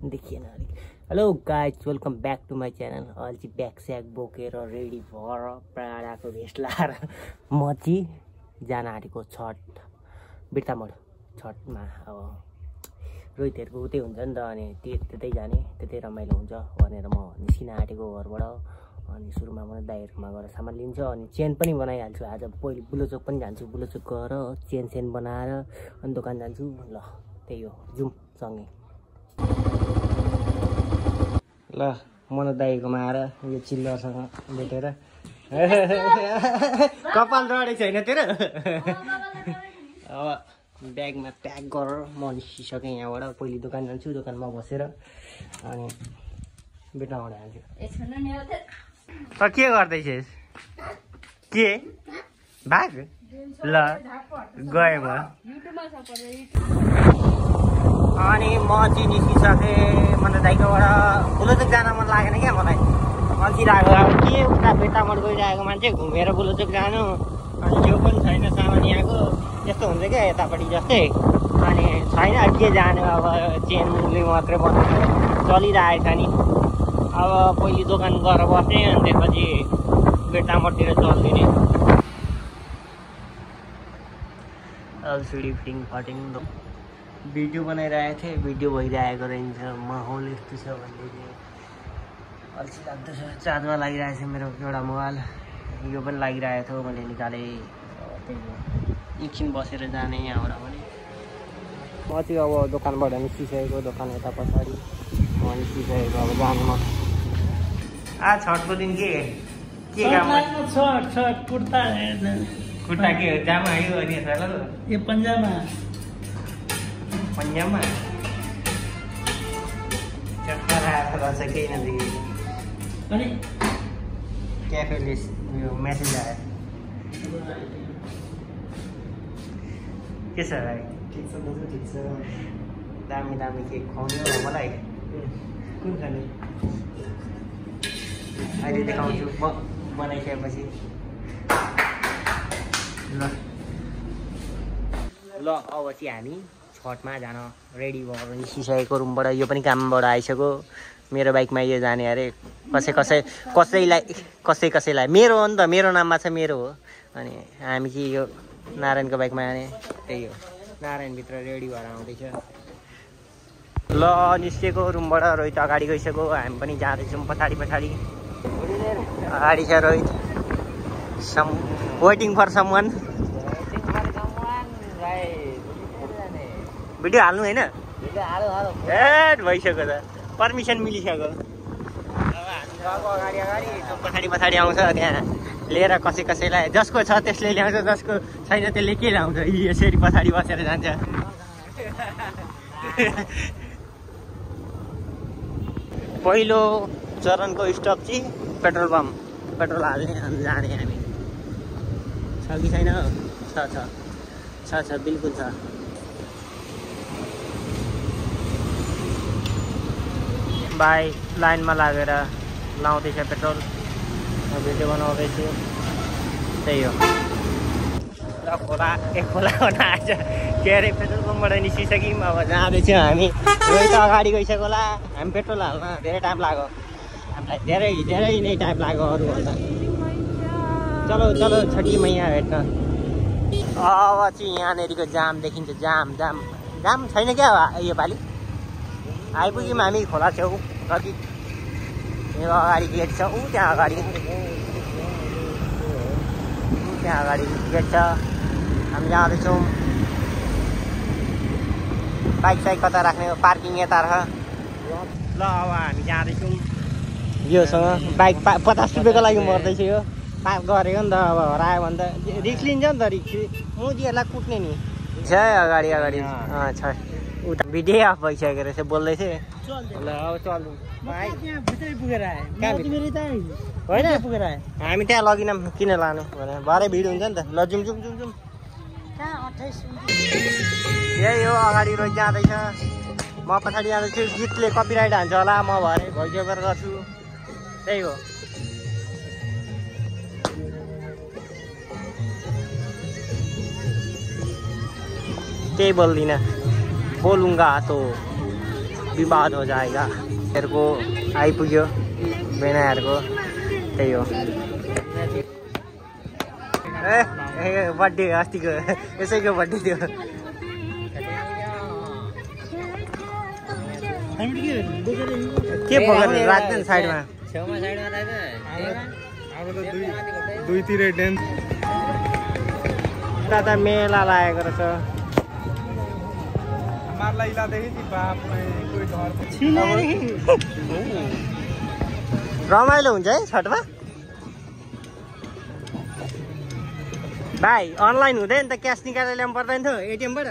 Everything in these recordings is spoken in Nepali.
देखिएन अलिक। Hello guys, welcome back to my channel. अहिले चाहिँ ब्याग स्याग बोकेर रेडी भएर प्राडाको भेस्ट लाएर म चाहिँ जान आँटेको छठ बिर्तामोड छठमा। अब रोहितहरूको उतै हुन्छ नि त, अनि त्यतै जाने, त्यतै रमाइलो हुन्छ भनेर म निस्किन आँटेको घरबाट। अनि सुरुमा म दाइहरूकोमा गएर सामान लिन्छु, अनि चेन पनि बनाइहाल्छु। आज पहिले बुलोचोक पनि जान्छु, बुलोचोक गएर चेन बनाएर अनि दोकान जान्छु। ल त्यही हो, जाउँ सँगै। ल मन दाइकोमा आएर यो चिल्लरसँग भेटेर कपाल रडेको छैन तेरो। अब ब्यागमा प्याक गरेर म निस्किसकेँ यहाँबाट। पहिले दोकान जान्छु, दोकानमा बसेर अनि बेटाबाट हाल्छु। त के गर्दैछस्? के भाग? ल गएँ म। अनि म चाहिँ निस्किसकेँ मन दाइकोबाट। बुलोचोक जान मन लागेन क्या मलाई, अल्छिरहेको। अब के उता बेटामोड गइरहेको मान्छे घुमेर बुलोचोक जानु, अनि जो पनि छैन सामान यहाँको, यस्तो हुन्छ क्या यतापट्टि जस्तै। अनि छैन के जानु, अब चेनले मात्रै बनाउनु चलिरहेको छ नि। अब पहिले दोकान गएर बस्ने, अनि त्यसपछि बेटामोडतिर चलिदिने। एलसिडी फिटिङ फटिङ भिडियो बनाइरहेको थिएँ, भिडियो भइरहेको रहेछ। माहौल यस्तो छ भन्दै अल्छी लाग्दछ। चार्जमा लागिरहेको छ मेरो एउटा मोबाइल, यो पनि लागिरहेको थियो, मैले निकालेँ। त्यही हो, एकछिन बसेर जाने यहाँबाट पनि। म चाहिँ अब दोकानबाट निस्किसकेको, दोकान यता पछाडि म निस्किसकेको। अब जाने म। छठको दिन के काम? छठ कुर्ता खुट्टा के हो, जामा आयो अनि यो पन्जामा चक्कर आएको रहेछ, केही नदेखि। अनि क्याफेले यो मेसेज आयो। के छ भाइ? ठिक छ दाजु, ठिक छ। दामी दामी केक खुवाउने हो मलाई। कुन खाने? अहिले देखाउँछु म बनाइसकेपछि। ल अब चाहिँ हामी छठमा जान रेडी भएर निस्किसकेको रुमबाट। यो पनि कामबाट आइसक्यो। मेरो बाइकमा यो जाने अरे। कसैलाई मेरो हो नि त, मेरो नाममा छ, मेरो हो। अनि हामी चाहिँ यो नारायणको बाइकमा जाने। त्यही हो, नारायणभित्र रेडी भएर आउँदैछ। ल निस्किएको रुमबाट, रोहित अगाडि गइसक्यो, हामी पनि जाँदैछौँ पछाडि। अगाडि छ Rohit. Waiting for someone. Video हाल्नु होइन? एड भइसक्यो त, पर्मिसन मिलिसक्यो। अब अगाडि पछाडि आउँछ, त्यहाँ लिएर कसैलाई जसको छ त्यसले ल्याउँछ, जसको छैन त्यसले के ल्याउँछ। यसरी पछाडि बसेर जान्छ। पहिलो चरणको स्टप चाहिँ पेट्रोल पम्प। पेट्रोल हाल्ने अनि जाने हामी। छ कि छैन? छ बिल्कुल छ। भाइ लाइनमा लागेर लाउँदैछ पेट्रोल, भिडियो बनाउँदैछु। त्यही हो। र खोला आएछ के अरे, पेट्रोल पम्पबाट निस्किसक्यौँ। अब जाँदैछौँ हामी। रोहित अगाडि गइसक्यो होला। हामी पेट्रोल हाल्न धेरै टाइम लाग्यो, हामीलाई धेरै नै टाइम लाग्यो अरूभन्दा। चलो छठी मैया भेट्न। अब चाहिँ यहाँनिरको जाम देखिन्छ। जाम छैन क्या यो पालि। आइपुग्यौँ हामी खोला छेउ नजिक। यो अगाडि गेट छ, त्यहाँ अगाडि गेट छ। हामी जाँदैछौँ। बाइक कता राख्ने हो? पार्किङ यता रह। ल अब हामी जाँदैछौँ। योसँग बाइक 50 रुपियाँको लागि मर्दैछ यो। पार्क गरेको नि त, अब हरायो भने त रिक्स लिन्छ नि त। रिक्स मोदीहरूलाई कुट्ने नि छ अगाडि छ। उता भिडियो अफ भइसकेको रहेछ, बोल्दै थिएँ। ल अब चल्नु होइन, हामी त्यहाँ लगिनौँ, किन लानु भने भरे भिड हुन्छ नि त। ल जाउँ। यही हो, अगाडि रोज जाँदैछ, म पछाडि जाँदैछु। गीतले कपिराइट हान्छ होला, म भरे भोइस ओभर गर्छु। त्यही हो। केही बोल्दिनँ, बोलूँगा तो विवाद हो जाएगा। हेरको आइपुग्यो बेनाहरूको त्यही हो। ए बर्थडे अस्तिको यसैको बर्थडे थियो। के बोकेर राख्दैन साइडमा दुईतिर डेन्स दादा मेला लागेको रहेछ। रमाइलो हुन्छ है छठमा। भाइ अनलाइन हुँदैन त क्यास निकालेर ल्याउनु पर्दैन थियो एटिएमबाट।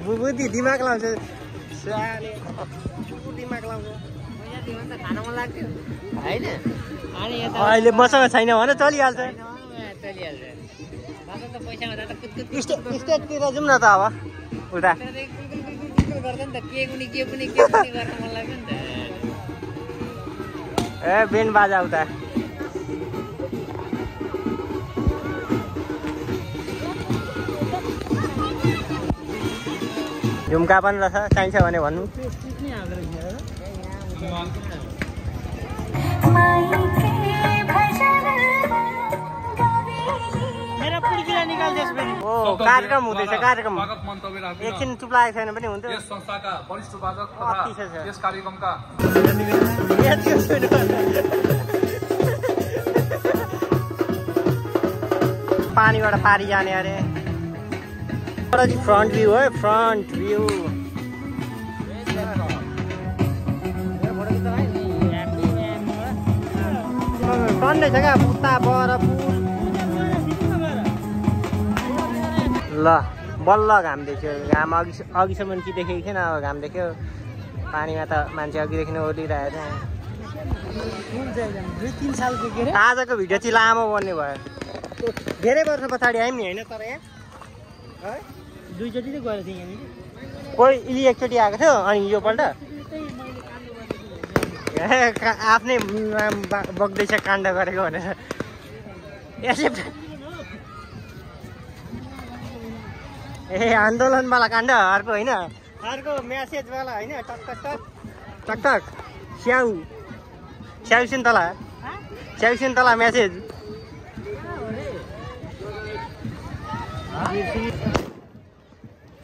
बुद्धि दिमाग लाउँछ अहिले मसँग छैन भने चलिहाल्छ। स्टेटतिर जाउँ न त अब उता। ए बेन बाजा उता झुम्का पनि रहेछ चाहिन्छ भने भन्नु। कार्यक्रम हुँदैछ कार्यक्रम एकछिन चुप लागेको छैन पनि हुन्थ्यो। पानीबाट पारी जाने अरे। फ्रन्ट भ्यू है फ्रन्ट भ्यू। सन्डे छ क्या उता बरपुर। ल बल्ल घाम देख्यो। घाम अघिसम्म कि देखेको थिएन अब घाम देख्यो। पानीमा त मान्छे अघिदेखि नै ओर्लिरहेको थियो। आजको भिडियो चाहिँ लामो बन्ने भयो। धेरै वर्ष पछाडि आयौँ नि होइन तर यहाँ दुईचोटि चाहिँ गएको थिएँ यहाँनिर। कोही इली एकचोटि आएको थियो अनि योपल्ट आफ्नै बग्दैछ काण्ड गरेको भनेर एक्सेप्ट। ए आन्दोलनवाला काण्ड अर्को होइन अर्को म्यासेजवाला होइन। टक टक टक टक स्याउ स्याउ सुन्तला म्यासेज।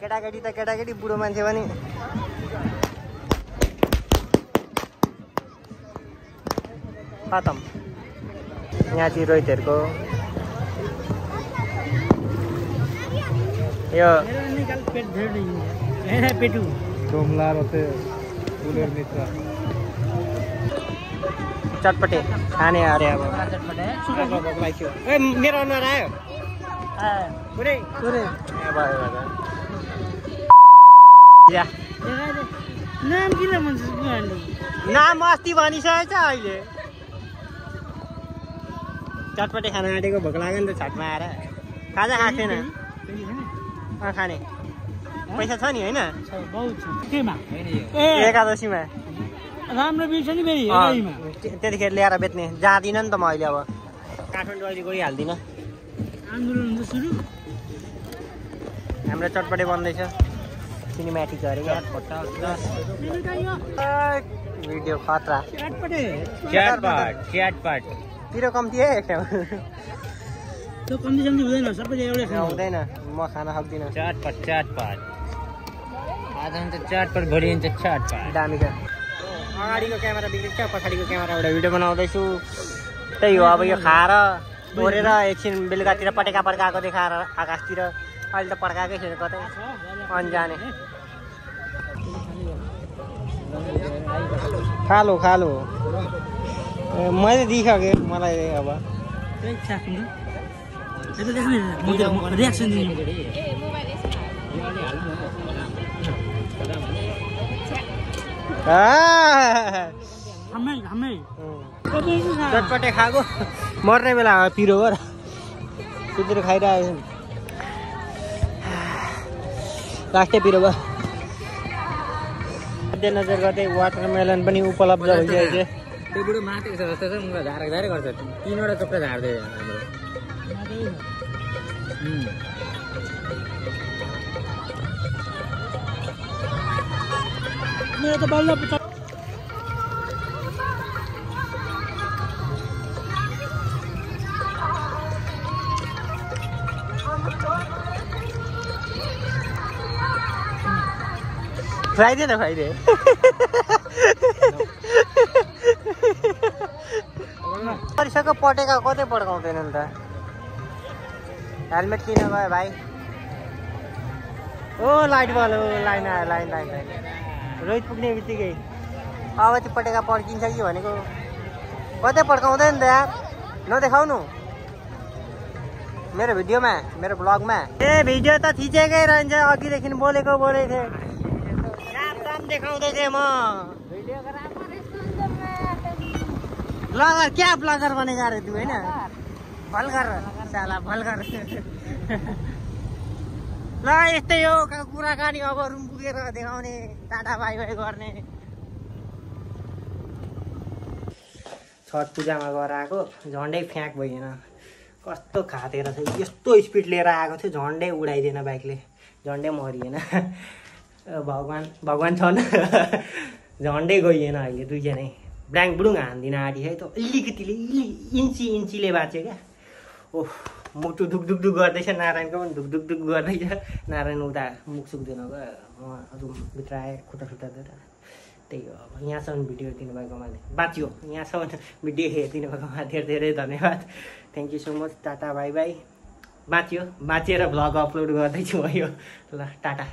केटाकेटी त केटाकेटी बुढो मान्छे पनि खतम। यहाँ चाहिँ रोहितहरूको यो चटपटे खाने अरे अब मेरो अनुहार आयो पुरै नाम किन भन्छ? नाम अस्ति भनिसकेछ अहिले। चटपटे खाना आँटेको भोक लाग्यो नि त छठमा आएर। खाजा खाएको थिएन खाने पैसा छ नि होइन एकादशीमा राम्रो बिर्छ नि फेरि त्यतिखेर ल्याएर बेच्ने। जाँदिनँ नि त म अहिले अब काठमाडौँ अहिले गइहाल्दिनँ। हाम्रो चटपटे बन्दैछ सिनेमेटिक अरे यार फोटो भिडियो खतरा। च्याटपाट पिरो कम्ती है एक त्यो कम्ती सम्ती हुँदैन सबै एउटै खाना हुँदैन। म खान सक्दिनँ। चाटपाट आज हुन्छ चाटपाट भोलि हुन्छ चाटपाट। दामी छ। अगाडिको क्यामेरा बिग्रिन्छ पछाडिको क्यामेराबाट भिडियो बनाउँदैछु। त्यही हो अब यो खाएर ओरेर एकछिन बेलुकातिर पटेका पड्काएको देखाएर आकाशतिर। अहिले त पड्काएकै छैन कतै अन्जाने। खालो मैले दिइसकेँ मलाई अब रियाक्सन दिनु। चटपटे खाएको मर्ने बेला पिरो गर त्यतिर खाइरहेको छ। लास्टै पिरो भयो। मध्यनजर गर्दै वाटरमेलन पनि उपलब्ध भइसकेको छ। त्यो बुढो माथि छ जस्तो छ मुख झारेको गर्छ 3वटा चोक्रा झार्दै हाम्रो मेरो त बल्ल पुग्छ। फ्राइडे न फ्राइडे परिसक्यो पटेका कतै पड्काउँदैनन् त हेलमेट किन गयो भाइ ओ लाइट बल हो लाइन आयो लाइन लाइन लाइन रोहित पुग्ने बित्तिकै अब त्यो पटेका पड्किन्छ कि भनेको कतै पड्काउँदैन त यार नदेखाउनु मेरो भिडियोमा मेरो ब्लगमा ए भिडियो त थिचेकै रहन्छ अघिदेखि बोलेको थिएँ काम देखाउँदै थिएँ म ब्लगर क्या ब्लगर बनेगा अरे तू होइन भल्गर साला भल्गर ल यस्तै हो कुराकानी अब रुम पुगेर देखाउने टाटा बाई बाई गर्ने छठ पूजामा गएर आएको झन्डै फ्याँक भइएन कस्तो खातेर चाहिँ यस्तो स्पिड लिएर आएको थियो झन्डै उडाइदिएन बाइकले झन्डै मरिएन भगवान् छन् झन्डै गइएन अहिले दुईजनै ब्ल्याङ बुडुङ हान्दिन आँटी है त अलिकतिले इन्चीले बाँच्यो क्या ओह मुटु दुख गर्दैछ नारायणको पनि दुख गर्दैछ नारायण उता मुख सुक्दैन गयो रुमभित्र आएँ खुट्टा दिएर त्यही हो अब यहाँसम्म भिडियो हेरिदिनु भएकोमा बाँच्यो यहाँसम्म भिडियो हेरिदिनु भएकोमा धेरै धेरै धन्यवाद thank you so much tata bye by बाँच्यो बाँचेर भ्लग अपलोड गर्दैछु भयो ल टाटा